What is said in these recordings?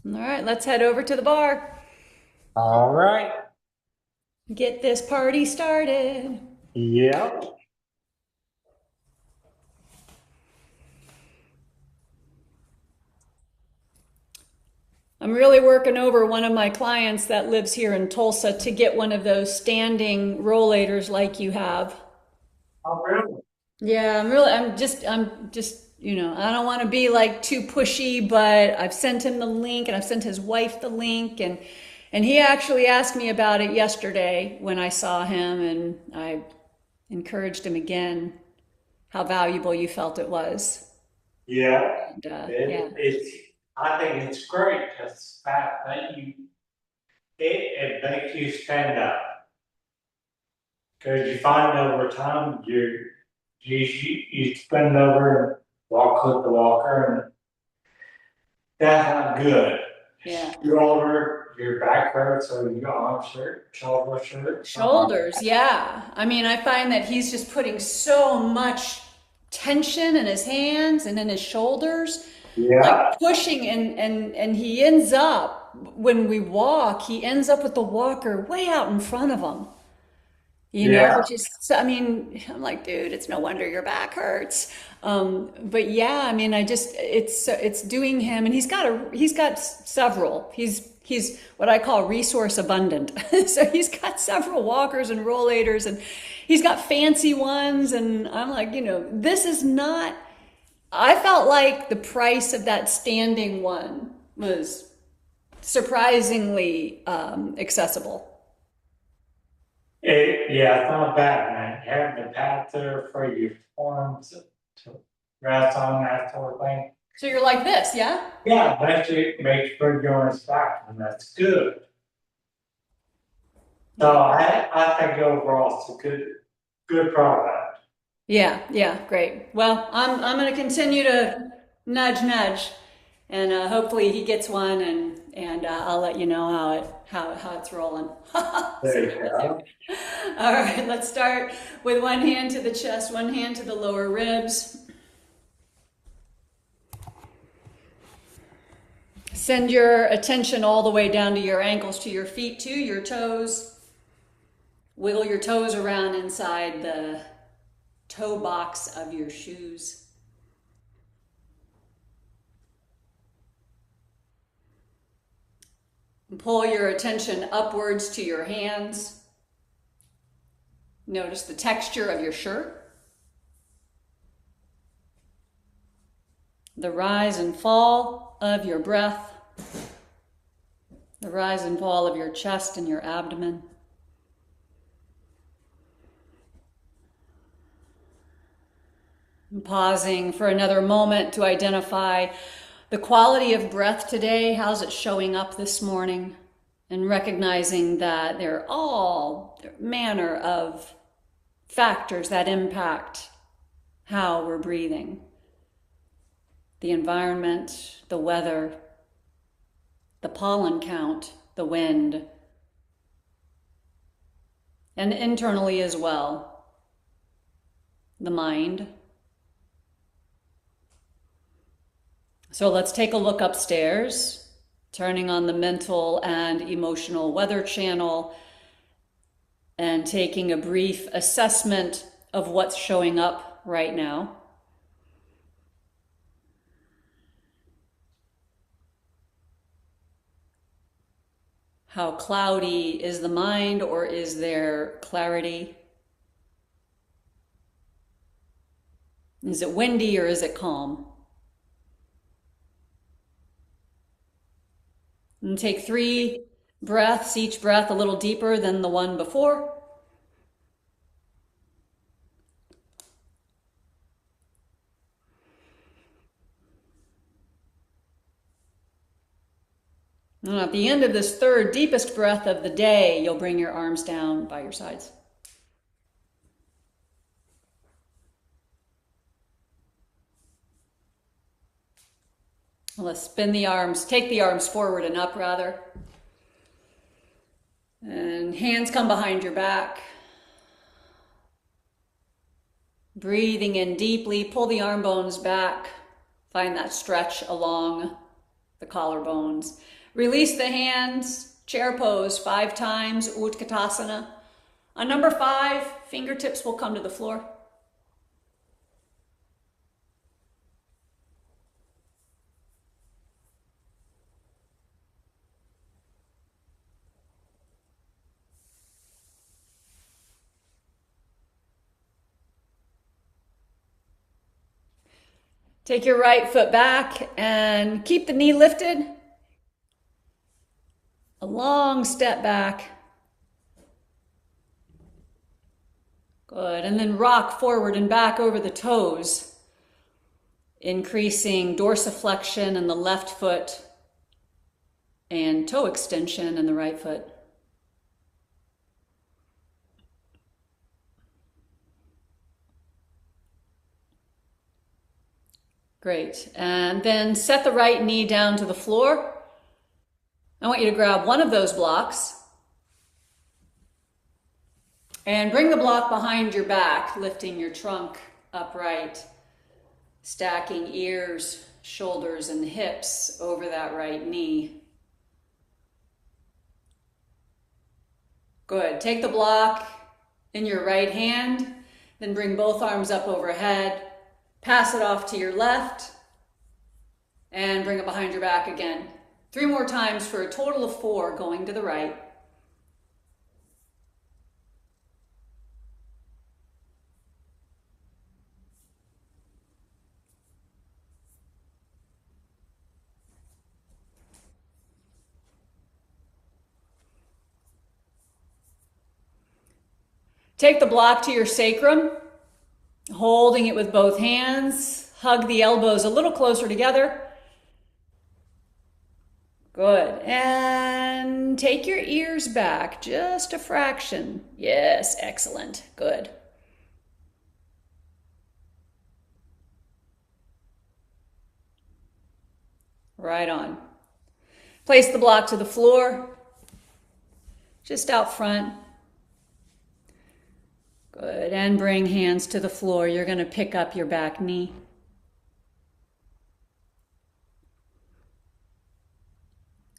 All right, let's head over to the bar. All right. Get this party started. Yep. I'm really working over one of my clients that lives here in Tulsa to get one of those standing rollators like you have. Oh, really? Yeah, I don't want to be like too pushy, but I've sent him the link and I've sent his wife the link and he actually asked me about it yesterday when I saw him and I encouraged him again how valuable you felt it was. Yeah. And yeah. It's. I think it's great. Just the fact that it makes you stand up because you find over time you spend over and walk with the walker, and that's not good. Yeah. You're older, your back hurts, or your arms hurt, shoulder hurt, something like Shoulders, yeah. I mean, I find that he's just putting so much tension in his hands and in his shoulders, that. like Yeah. pushing and he ends up when we walk, he ends up with the walker way out in front of him. Yeah. Which is, I mean, I'm like, dude, it's no wonder your back hurts. But yeah, I mean, it's doing him, and he's got several. He's what I call resource abundant. So he's got several walkers and rollators, and he's got fancy ones. And I'm like, this is not. I felt like the price of that standing one was surprisingly accessible. Yeah, it's not bad, man. Having the pad there for your forms to rest on, that sort of thing. So you're like this, yeah? Yeah, makes for your back, and that's good. So Yeah. I think overall it's a good product. Yeah, yeah, great. Well, I'm going to continue to nudge, and hopefully he gets one, and I'll let you know how it's rolling. There So you go. all right, let's start with one hand to the chest, one hand to the lower ribs. Send your attention all the way down to your ankles, to your feet, to your toes. Wiggle your toes around inside the toe box of your shoes. Pull your attention upwards to your hands. Notice the texture of your shirt, the rise and fall of your breath, the rise and fall of your chest and your abdomen. And pausing for another moment to identify the quality of breath today. How's it showing up this morning? And recognizing that there are all manner of factors that impact how we're breathing: the environment, the weather, the pollen count, the wind, and internally as well, the mind. So let's take a look upstairs, turning on the mental and emotional weather channel and taking a brief assessment of what's showing up right now. How cloudy is the mind, or is there clarity? Is it windy or is it calm? And take 3 breaths, each breath a little deeper than the one before. And at the end of this third deepest breath of the day, you'll bring your arms down by your sides. Let's spin the arms, take the arms forward and up rather. And hands come behind your back. Breathing in deeply, pull the arm bones back. Find that stretch along the collarbones. Release the hands, chair pose 5 times, Utkatasana. On number 5, fingertips will come to the floor. Take your right foot back and keep the knee lifted. A long step back. Good. And then rock forward and back over the toes, increasing dorsiflexion in the left foot and toe extension in the right foot. Great. And then set the right knee down to the floor. I want you to grab one of those blocks and bring the block behind your back, lifting your trunk upright, stacking ears, shoulders, and hips over that right knee. Good. Take the block in your right hand, then bring both arms up overhead. Pass it off to your left and bring it behind your back again. 3 more times for a total of 4 going to the right. Take the block to your sacrum. Holding it with both hands, hug the elbows a little closer together. Good. And take your ears back just a fraction. Yes, excellent. Good. Right on. Place the block to the floor, just out front. Good, and bring hands to the floor. You're going to pick up your back knee.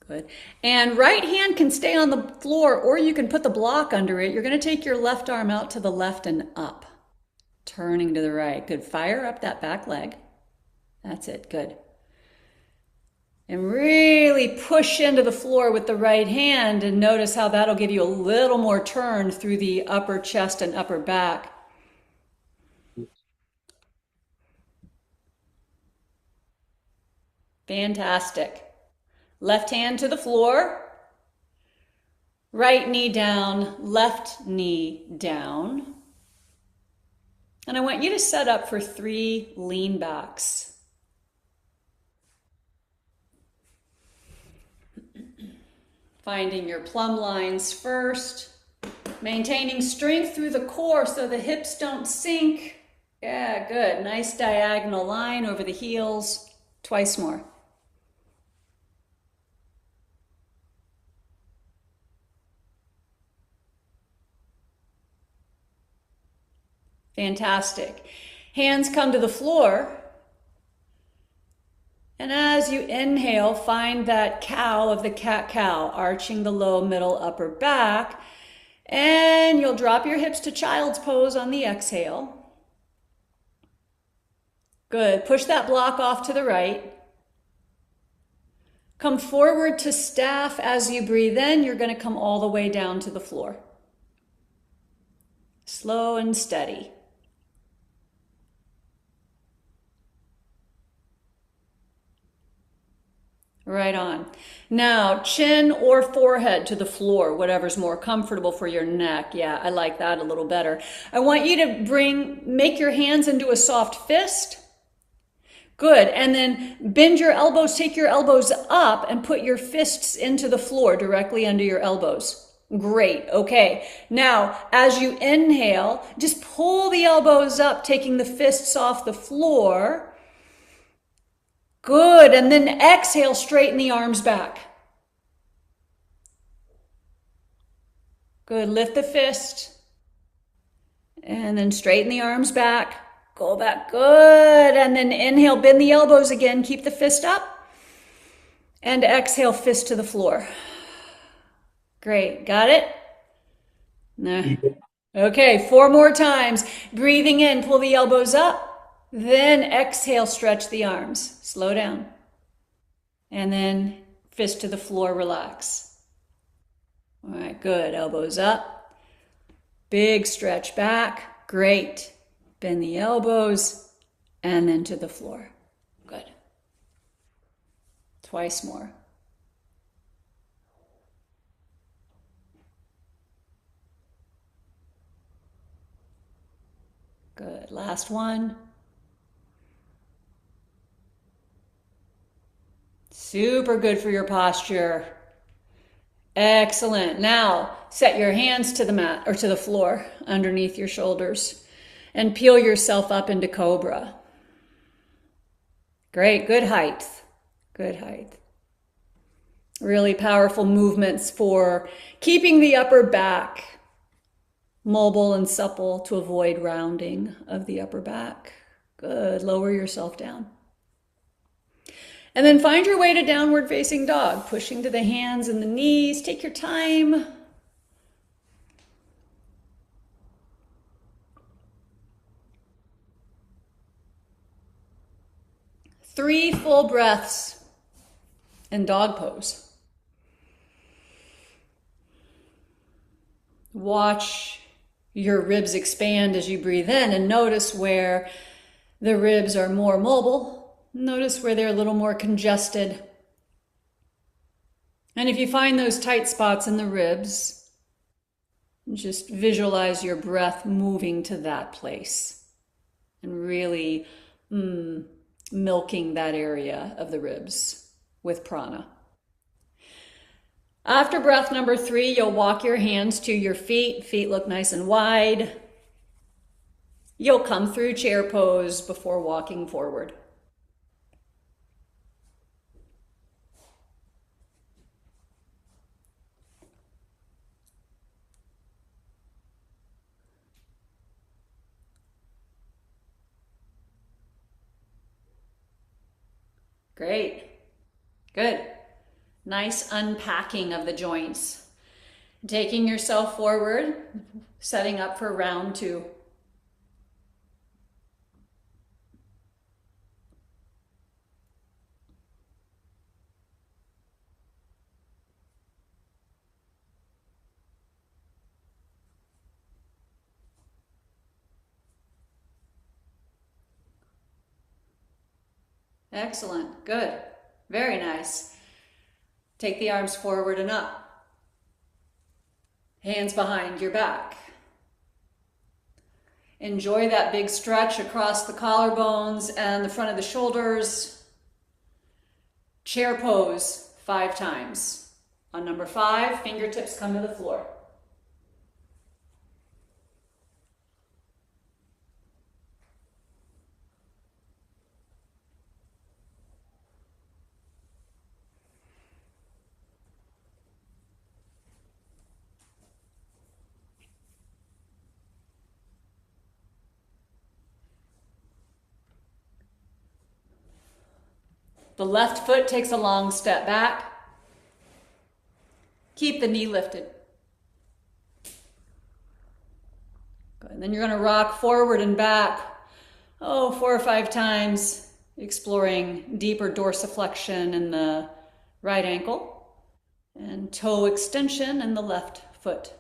Good. And right hand can stay on the floor, or you can put the block under it. You're going to take your left arm out to the left and up, turning to the right. Good. Fire up that back leg. That's it. Good. And really push into the floor with the right hand, and notice how that'll give you a little more turn through the upper chest and upper back. Fantastic. Left hand to the floor. Right knee down, left knee down. And I want you to set up for 3 lean backs. Finding your plumb lines first, maintaining strength through the core so the hips don't sink. Yeah, good. Nice diagonal line over the heels. Twice more. Fantastic. Hands come to the floor. And as you inhale, find that cow of the cat-cow, arching the low, middle, upper back. And you'll drop your hips to child's pose on the exhale. Good. Push that block off to the right. Come forward to staff as you breathe in. You're going to come all the way down to the floor. Slow and steady. Right on. Now, chin or forehead to the floor, whatever's more comfortable for your neck. Yeah, I like that a little better. I want you to make your hands into a soft fist. Good. And then bend your elbows, take your elbows up and put your fists into the floor directly under your elbows. Great. Okay. Now, as you inhale, just pull the elbows up, taking the fists off the floor. Good. And then exhale, straighten the arms back. Good. Lift the fist. And then straighten the arms back. Go back. Good. And then inhale, bend the elbows again. Keep the fist up. And exhale, fist to the floor. Great, got it? No. Okay, 4 more times. Breathing in, pull the elbows up. Then exhale, stretch the arms. Slow down. And then fist to the floor, relax. All right, good. Elbows up. Big stretch back. Great. Bend the elbows and then to the floor. Good. Twice more. Good. Last one. Super good for your posture. Excellent. Now, set your hands to the mat or to the floor underneath your shoulders and peel yourself up into cobra. Great. Good height. Good height. Really powerful movements for keeping the upper back mobile and supple to avoid rounding of the upper back. Good. Lower yourself down. And then find your way to downward facing dog, pushing to the hands and the knees. Take your time. Three full breaths in dog pose. Watch your ribs expand as you breathe in and notice where the ribs are more mobile. Notice where they're a little more congested. And if you find those tight spots in the ribs, just visualize your breath moving to that place and really milking that area of the ribs with prana. After breath number 3, you'll walk your hands to your feet. Feet look nice and wide. You'll come through chair pose before walking forward. Great. Good. Nice unpacking of the joints. Taking yourself forward, setting up for round 2. Excellent. Good. Very nice. Take the arms forward and up. Hands behind your back. Enjoy that big stretch across the collarbones and the front of the shoulders. Chair pose 5 times. On number 5, fingertips come to the floor. The left foot takes a long step back. Keep the knee lifted. Good. And then you're going to rock forward and back, 4 or 5 times, exploring deeper dorsiflexion in the right ankle and toe extension in the left foot.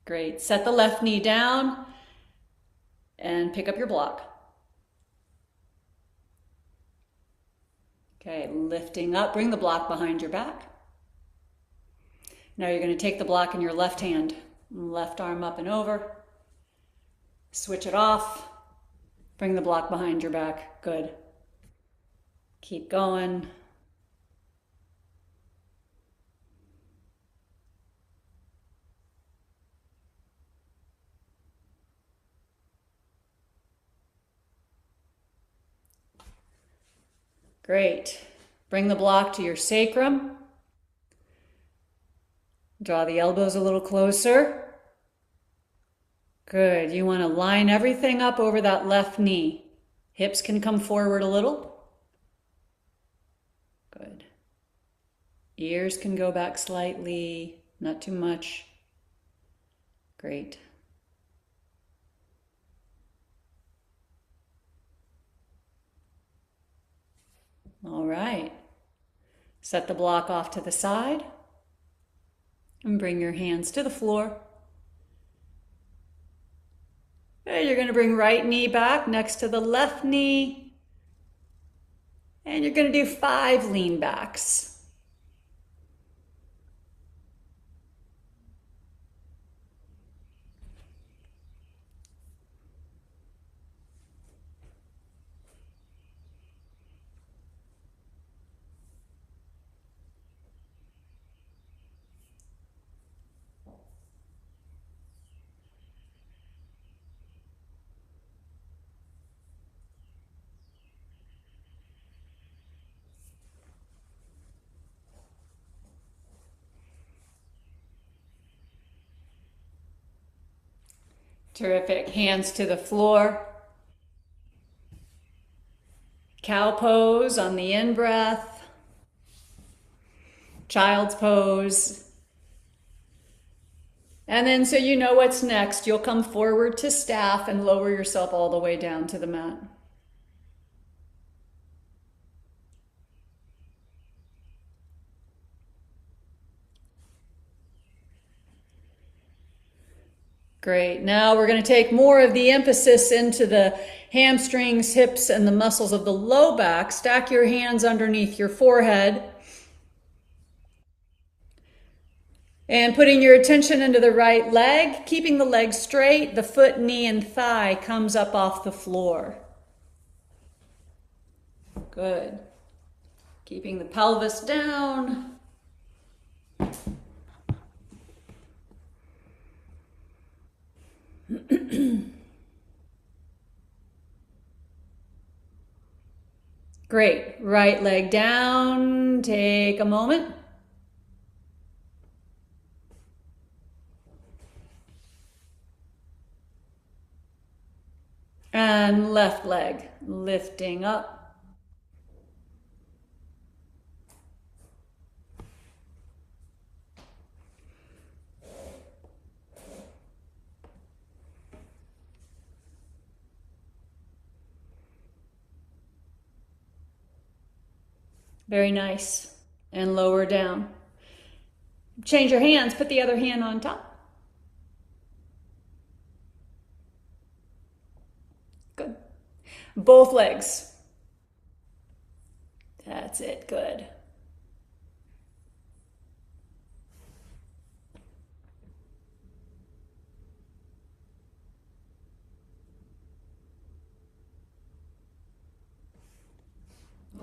Great. Set the left knee down and pick up your block. Okay, lifting up, bring the block behind your back. Now you're going to take the block in your left hand, left arm up and over. Switch it off. Bring the block behind your back. Good. Keep going. Great. Bring the block to your sacrum. Draw the elbows a little closer. Good. You want to line everything up over that left knee. Hips can come forward a little. Good. Ears can go back slightly, not too much. Great. All right. Set the block off to the side and bring your hands to the floor. And you're going to bring right knee back next to the left knee. And you're going to do 5 lean backs. Terrific. Hands to the floor. Cow pose on the in-breath. Child's pose. And then so you know what's next, you'll come forward to staff and lower yourself all the way down to the mat. Great. Now we're going to take more of the emphasis into the hamstrings, hips, and the muscles of the low back. Stack your hands underneath your forehead. And putting your attention into the right leg, keeping the leg straight, the foot, knee, and thigh comes up off the floor. Good. Keeping the pelvis down. Great. Right leg down. Take a moment. And left leg lifting up. Very nice. And lower down. Change your hands. Put the other hand on top. Good. Both legs. That's it. Good.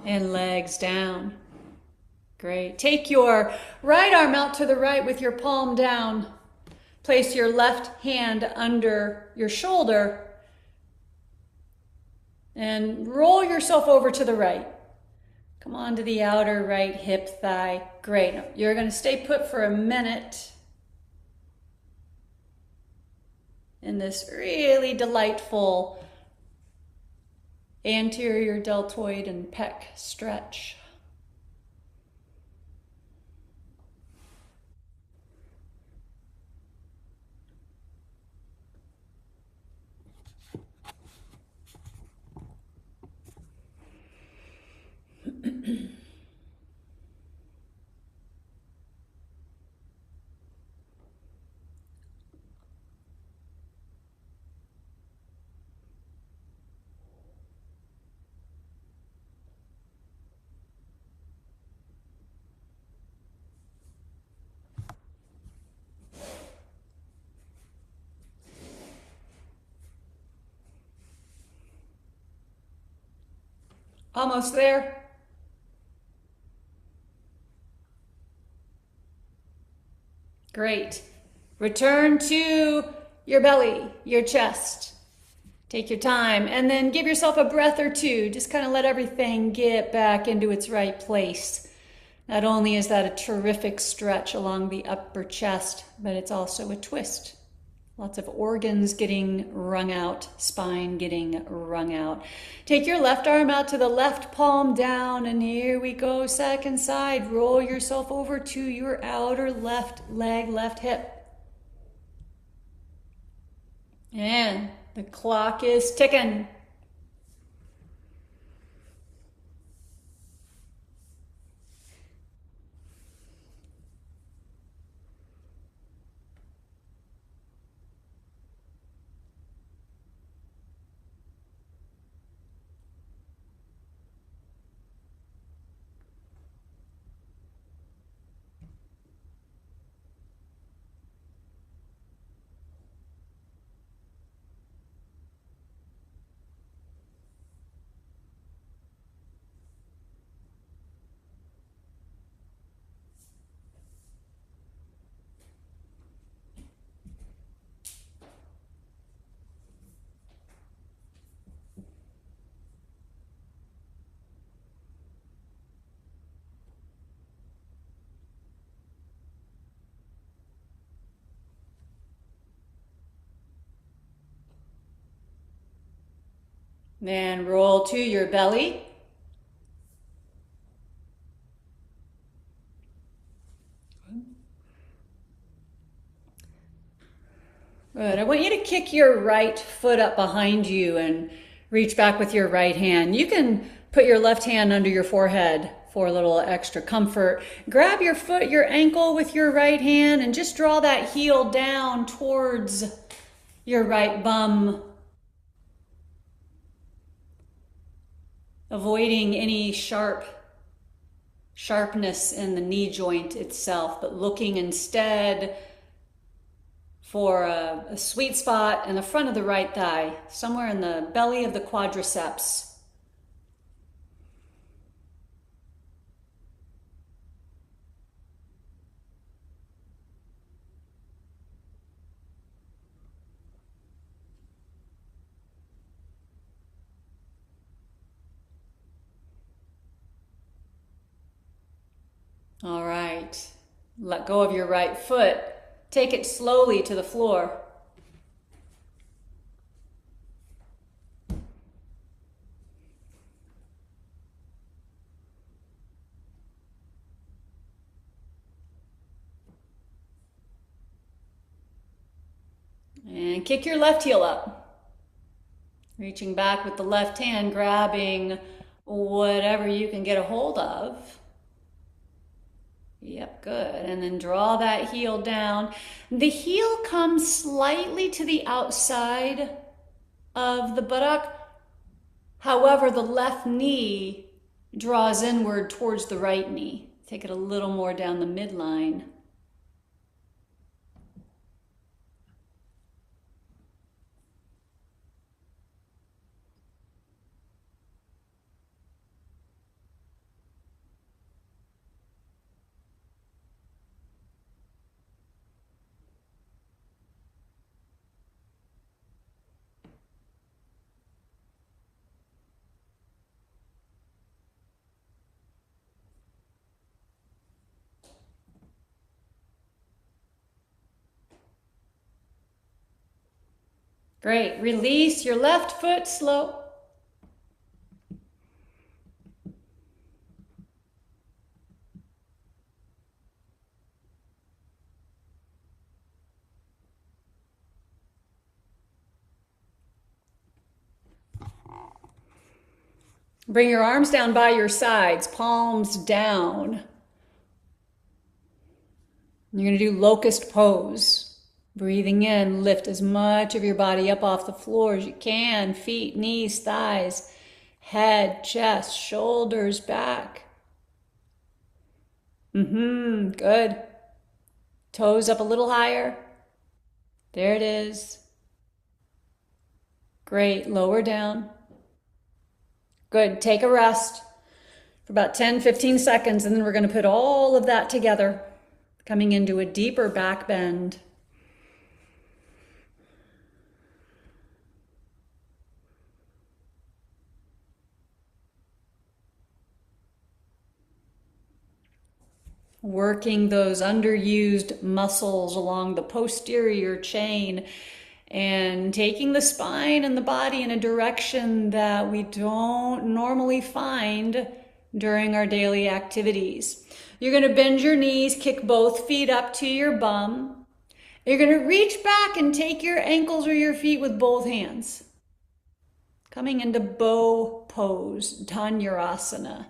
And legs down. Great. Take your right arm out to the right with your palm down. Place your left hand under your shoulder and roll yourself over to the right. Come on to the outer right hip, thigh. Great. You're going to stay put for a minute in this really delightful anterior deltoid and pec stretch. Almost there. Great. Return to your belly, your chest. Take your time and then give yourself a breath or two. Just kind of let everything get back into its right place. Not only is that a terrific stretch along the upper chest, but it's also a twist. Lots of organs getting wrung out, spine getting wrung out. Take your left arm out to the left palm down, and here we go, second side. Roll yourself over to your outer left leg, left hip. And the clock is ticking. Then roll to your belly. Good. I want you to kick your right foot up behind you and reach back with your right hand. You can put your left hand under your forehead for a little extra comfort. Grab your foot, your ankle with your right hand and just draw that heel down towards your right bum. Avoiding any sharpness in the knee joint itself, but looking instead for a sweet spot in the front of the right thigh, somewhere in the belly of the quadriceps. All right, let go of your right foot. Take it slowly to the floor. And kick your left heel up. Reaching back with the left hand, grabbing whatever you can get a hold of. Yep, good. And then draw that heel down. The heel comes slightly to the outside of the buttock. However, the left knee draws inward towards the right knee. Take it a little more down the midline. Great. Release your left foot slow. Bring your arms down by your sides, palms down. You're going to do locust pose. Breathing in, lift as much of your body up off the floor as you can. Feet, knees, thighs, head, chest, shoulders, back. Good. Toes up a little higher. There it is. Great. Lower down. Good. Take a rest for about 10-15 seconds, and then we're going to put all of that together, coming into a deeper back bend. working those underused muscles along the posterior chain and taking the spine and the body in a direction that we don't normally find during our daily activities. You're going to bend your knees, kick both feet up to your bum. You're going to reach back and take your ankles or your feet with both hands. Coming into bow pose, Dhanurasana.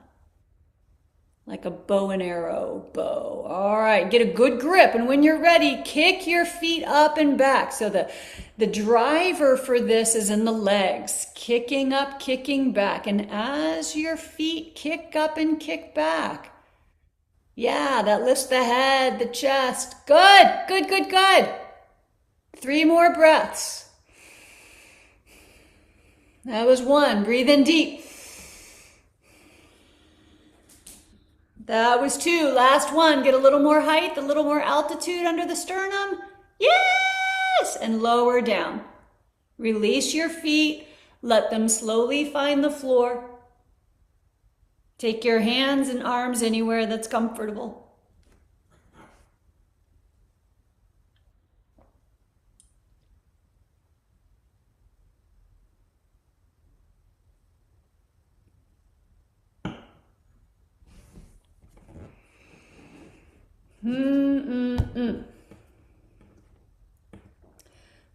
Like a bow and arrow bow. All right, get a good grip. And when you're ready, kick your feet up and back. So the driver for this is in the legs, kicking up, kicking back. And as your feet kick up and kick back, yeah, that lifts the head, the chest. Good, good, good, good. 3 more breaths. That was 1. Breathe in deep. That was 2. Last 1. Get a little more height, a little more altitude under the sternum. Yes! And lower down. Release your feet. Let them slowly find the floor. Take your hands and arms anywhere that's comfortable.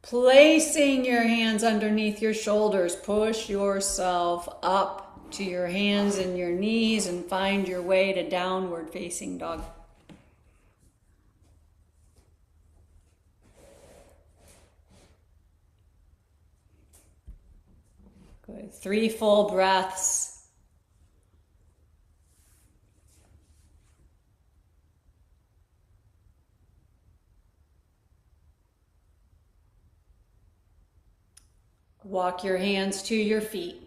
Placing your hands underneath your shoulders, push yourself up to your hands and your knees and find your way to downward facing dog. Good. 3 full breaths. Walk your hands to your feet.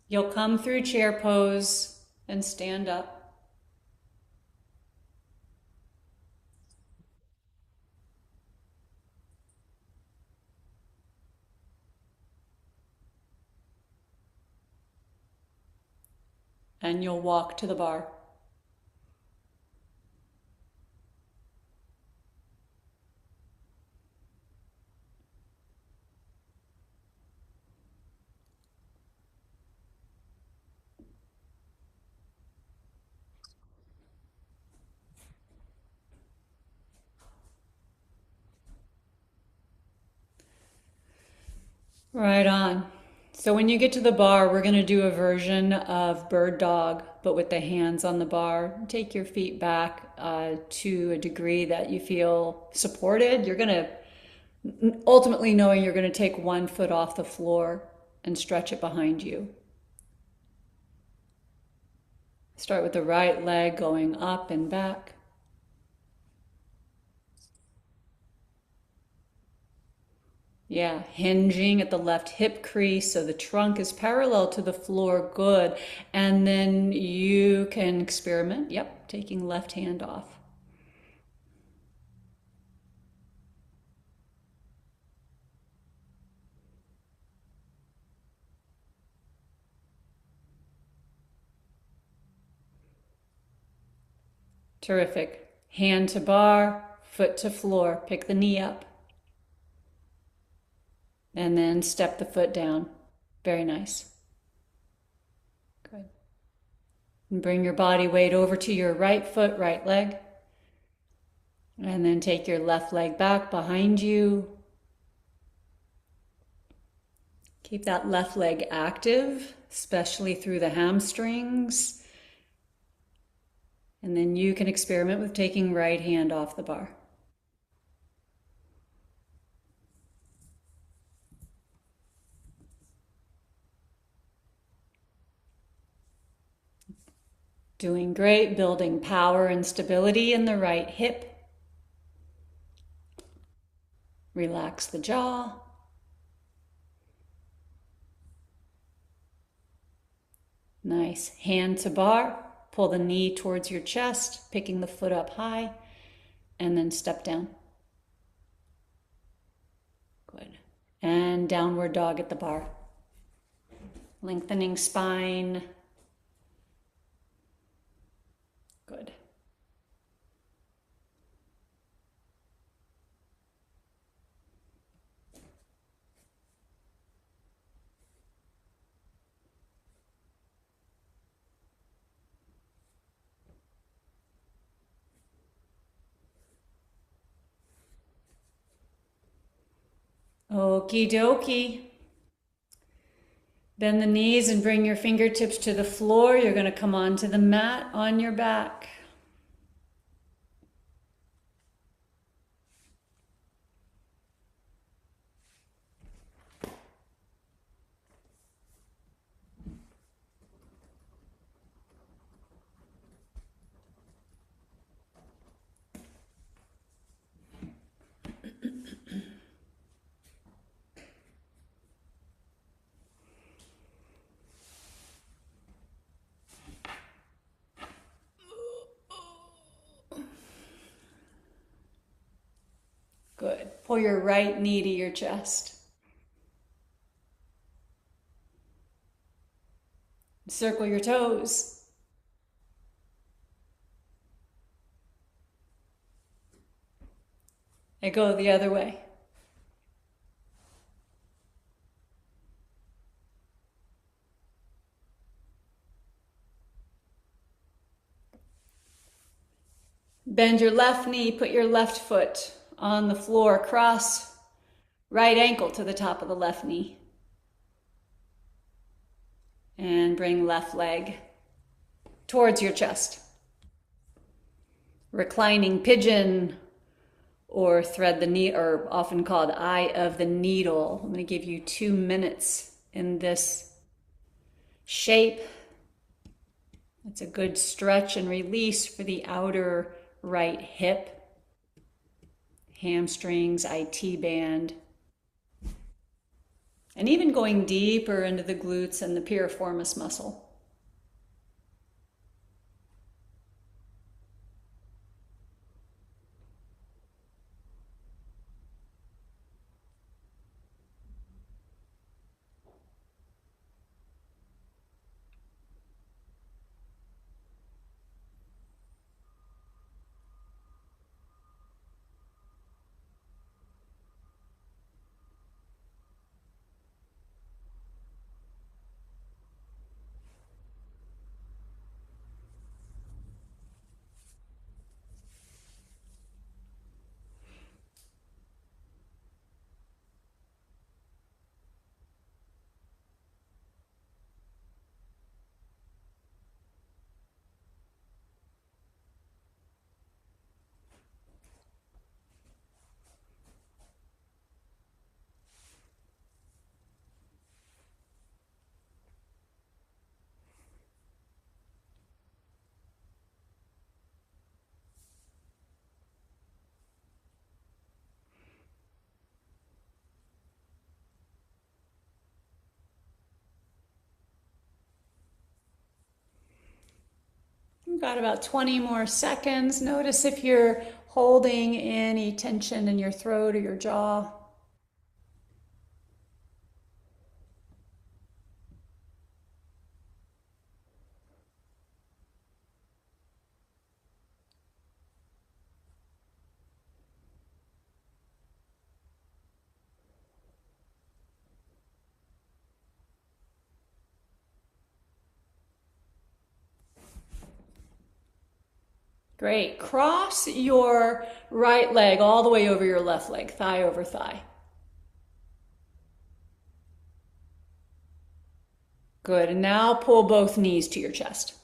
You'll come through chair pose and stand up. And you'll walk to the bar. Right on. So when you get to the bar, we're going to do a version of bird dog, but with the hands on the bar. Take your feet back to a degree that you feel supported. You're going to ultimately knowing you're going to take 1 foot off the floor and stretch it behind you. Start with the right leg going up and back. Yeah, hinging at the left hip crease so the trunk is parallel to the floor. Good. And then you can experiment. Yep, taking left hand off. Terrific. Hand to bar, foot to floor. Pick the knee up. And then step the foot down. Very nice. Good. And bring your body weight over to your right foot, right leg. And then take your left leg back behind you. Keep that left leg active, especially through the hamstrings. And then you can experiment with taking right hand off the bar. Doing great, building power and stability in the right hip. Relax the jaw. Nice. Hand to bar. Pull the knee towards your chest, picking the foot up high, and then step down. Good. And downward dog at the bar. Lengthening spine. Good. Okie dokie. Bend the knees and bring your fingertips to the floor. You're going to come onto the mat on your back. Good. Pull your right knee to your chest. Circle your toes. And go the other way. Bend your left knee, put your left foot on the floor, cross right ankle to the top of the left knee. And bring left leg towards your chest. Reclining pigeon or thread the needle, or often called eye of the needle. I'm going to give you 2 minutes in this shape. It's a good stretch and release for the outer right hip, hamstrings, IT band, and even going deeper into the glutes and the piriformis muscle. You've got about 20 more seconds. Notice if you're holding any tension in your throat or your jaw. Great. Cross your right leg all the way over your left leg, thigh over thigh. Good. And now pull both knees to your chest.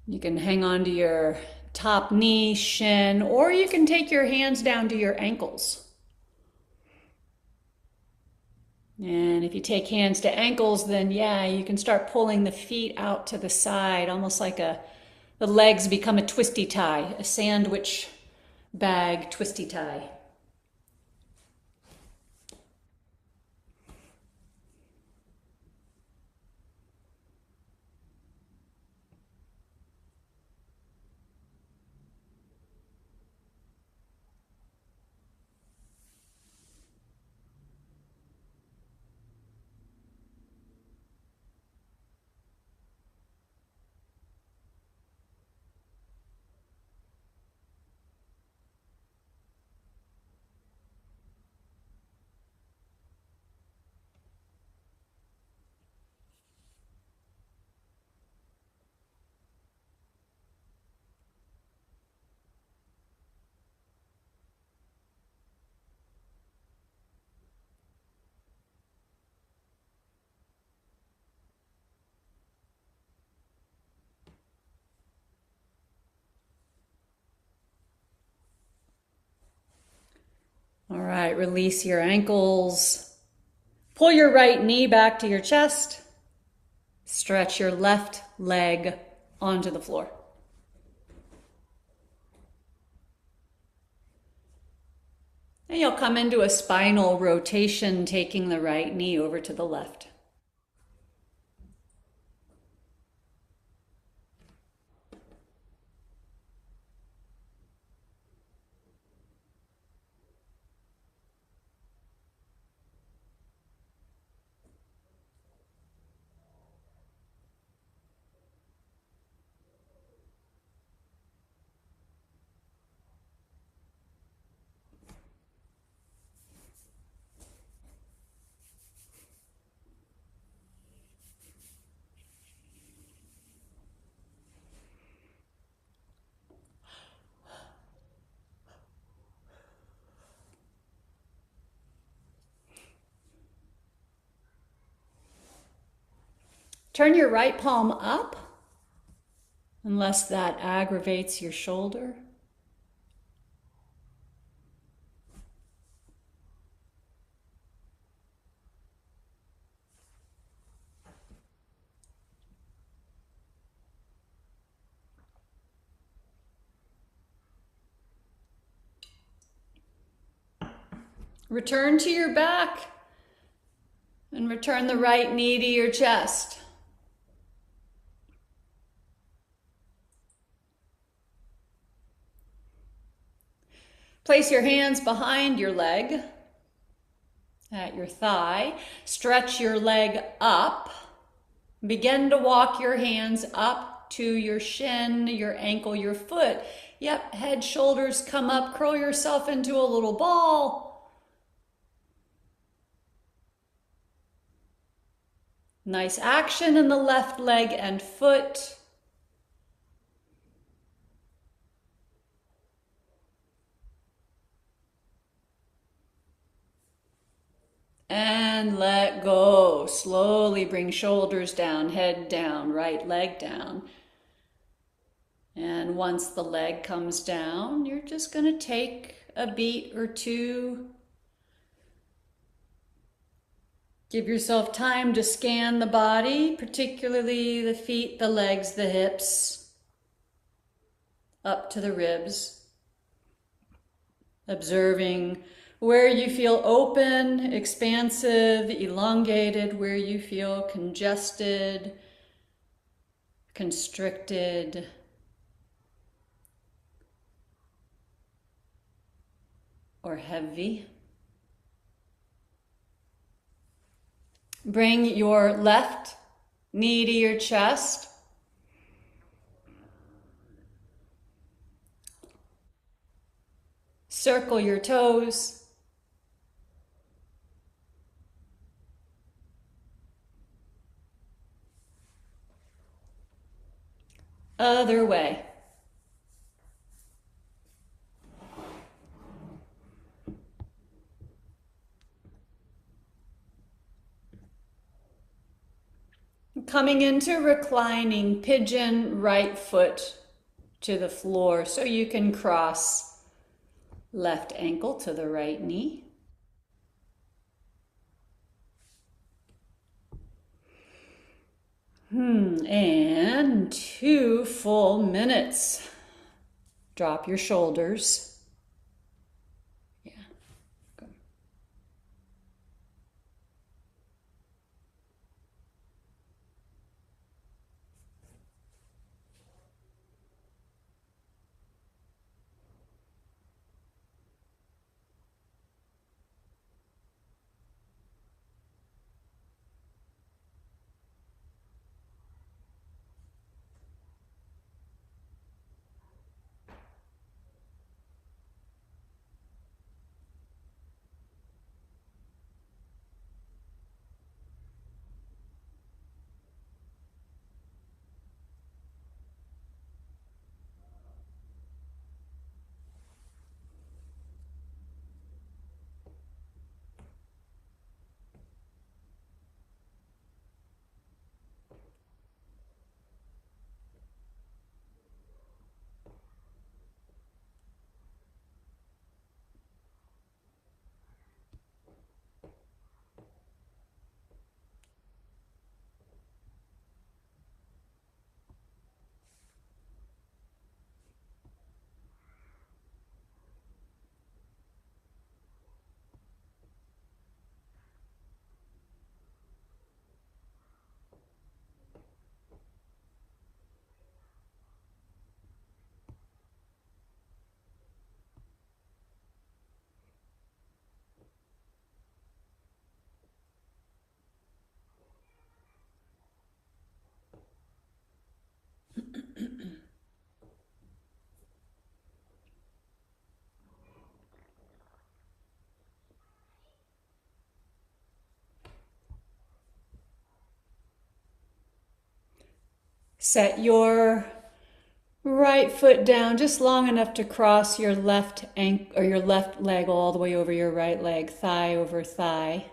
You can hang on to your top knee, shin, or you can take your hands down to your ankles. And if you take hands to ankles, then yeah, you can start pulling the feet out to the side, almost like the legs become a twisty tie, a sandwich bag twisty tie. All right, release your ankles. Pull your right knee back to your chest. Stretch your left leg onto the floor. And you'll come into a spinal rotation, taking the right knee over to the left. Turn your right palm up, unless that aggravates your shoulder. Return to your back and return the right knee to your chest. Place your hands behind your leg at your thigh. Stretch your leg up. Begin to walk your hands up to your shin, your ankle, your foot. Yep, head, shoulders come up. Curl yourself into a little ball. Nice action in the left leg and foot. And let go. Slowly bring shoulders down, head down, right leg down. And once the leg comes down, you're just going to take a beat or two. Give yourself time to scan the body, particularly the feet, the legs, the hips, up to the ribs. Observing where you feel open, expansive, elongated, where you feel congested, constricted, or heavy. Bring your left knee to your chest. Circle your toes. Other way. Coming into reclining pigeon, right foot to the floor so you can cross left ankle to the right knee. And 2 full minutes. Drop your shoulders. Yeah. Good. Set your right foot down just long enough to cross your left ankle or your left leg all the way over your right leg, thigh over thigh.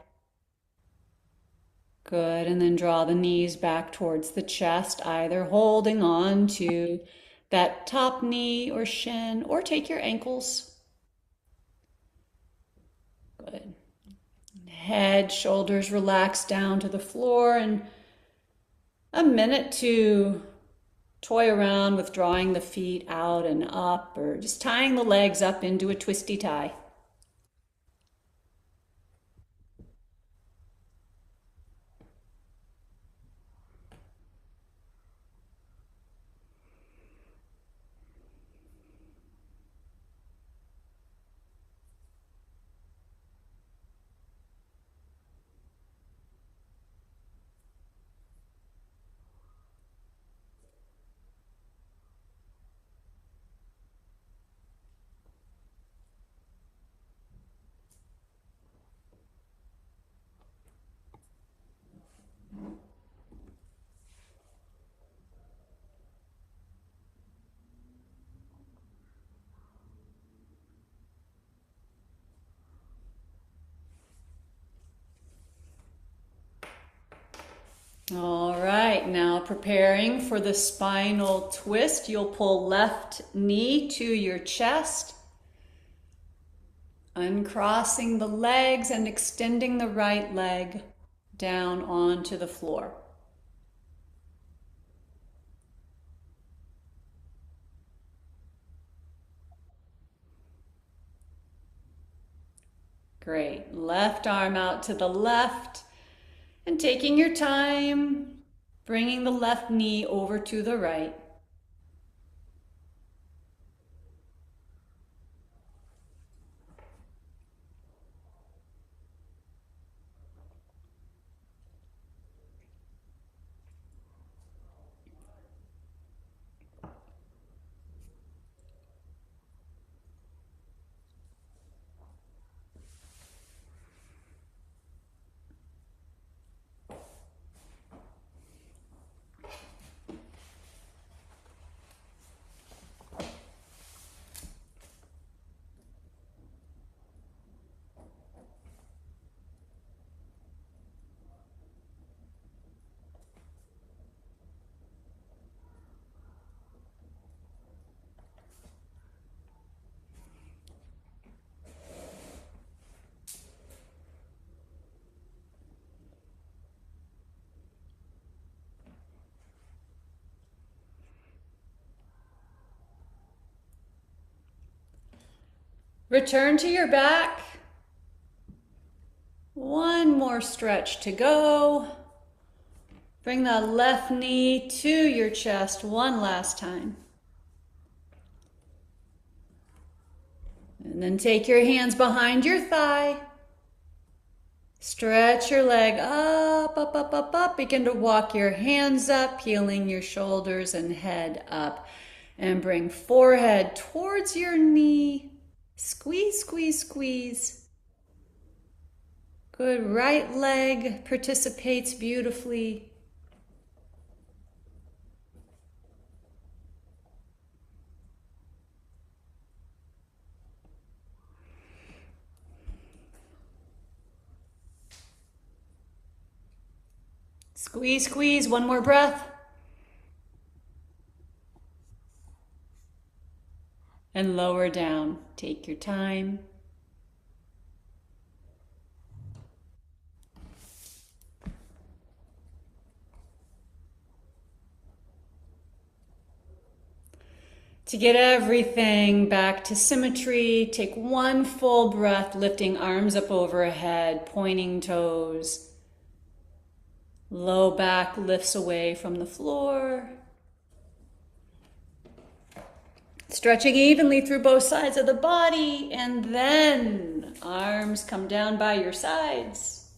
Good, and then draw the knees back towards the chest, either holding on to that top knee or shin, or take your ankles. Good. Head, shoulders relax down to the floor, and a minute to toy around with drawing the feet out and up, or just tying the legs up into a twisty tie. All right, now preparing for the spinal twist, you'll pull left knee to your chest, uncrossing the legs and extending the right leg down onto the floor. Great. Left arm out to the left and taking your time, bringing the left knee over to the right. Return to your back. One more stretch to go. Bring the left knee to your chest one last time. And then take your hands behind your thigh. Stretch your leg up, up, up, up, up. Begin to walk your hands up, peeling your shoulders and head up. And bring forehead towards your knee. Squeeze, squeeze, squeeze. Good. Right leg participates beautifully. Squeeze, squeeze. One more breath. And lower down. Take your time. To get everything back to symmetry, take one full breath, lifting arms up overhead, pointing toes. Low back lifts away from the floor. Stretching evenly through both sides of the body, and then arms come down by your sides.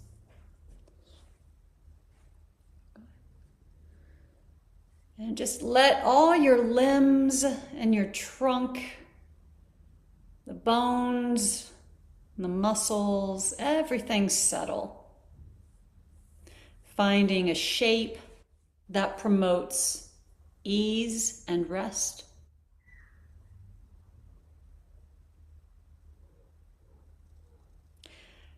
And just let all your limbs and your trunk, the bones, the muscles, everything settle. Finding a shape that promotes ease and rest.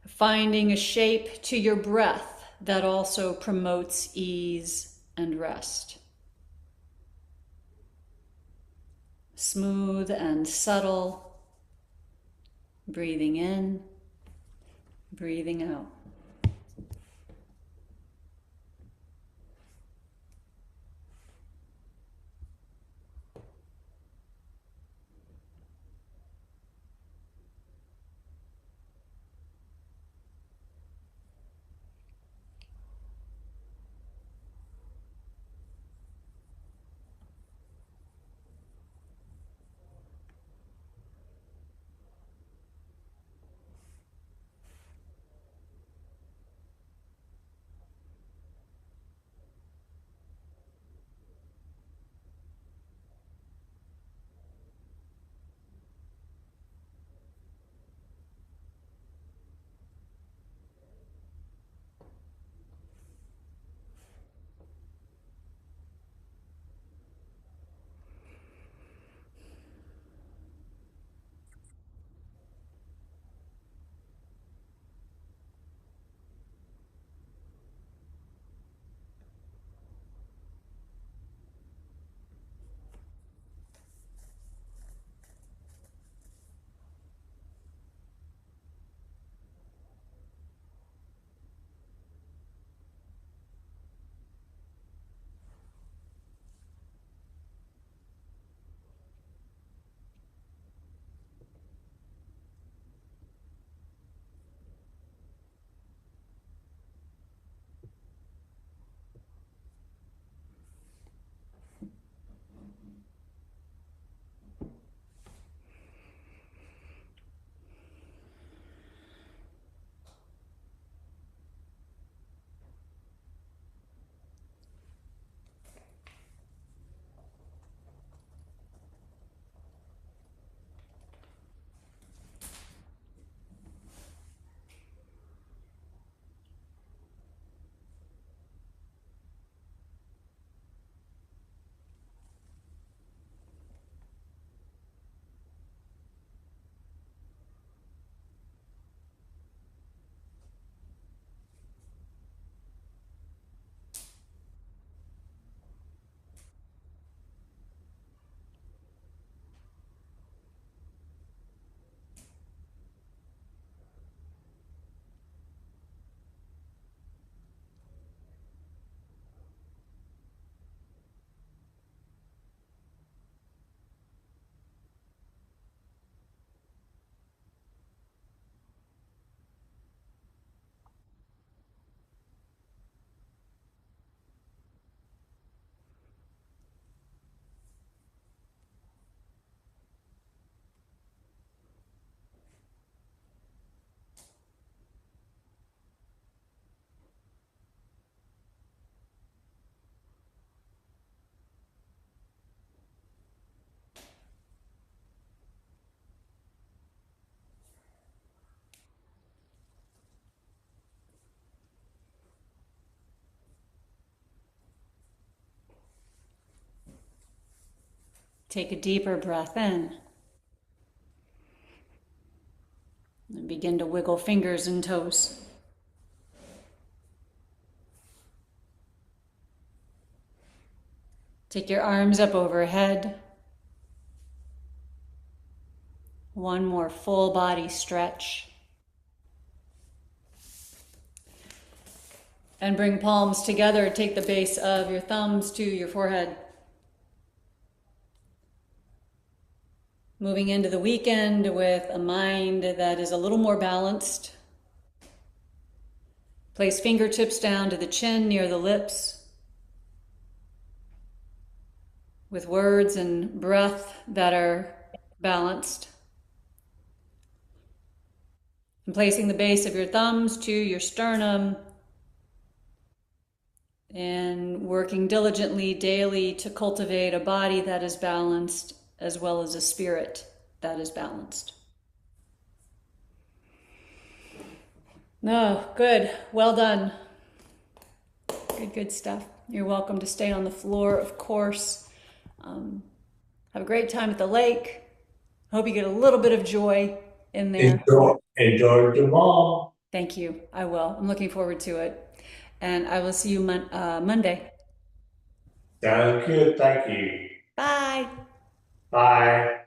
Finding a shape to your breath that also promotes ease and rest. Smooth and subtle, breathing in, breathing out. Take a deeper breath in and begin to wiggle fingers and toes. Take your arms up overhead. One more full body stretch. And bring palms together. Take the base of your thumbs to your forehead. Moving into the weekend with a mind that is a little more balanced. Place fingertips down to the chin near the lips. With words and breath that are balanced. And placing the base of your thumbs to your sternum. And working diligently daily to cultivate a body that is balanced as well as a spirit that is balanced. Oh, good. Well done. Good stuff. You're welcome to stay on the floor, of course. Have a great time at the lake. Hope you get a little bit of joy in there. Enjoy your mom. Thank you. I will. I'm looking forward to it. And I will see you Monday. Sounds good. Thank you. Bye. Bye.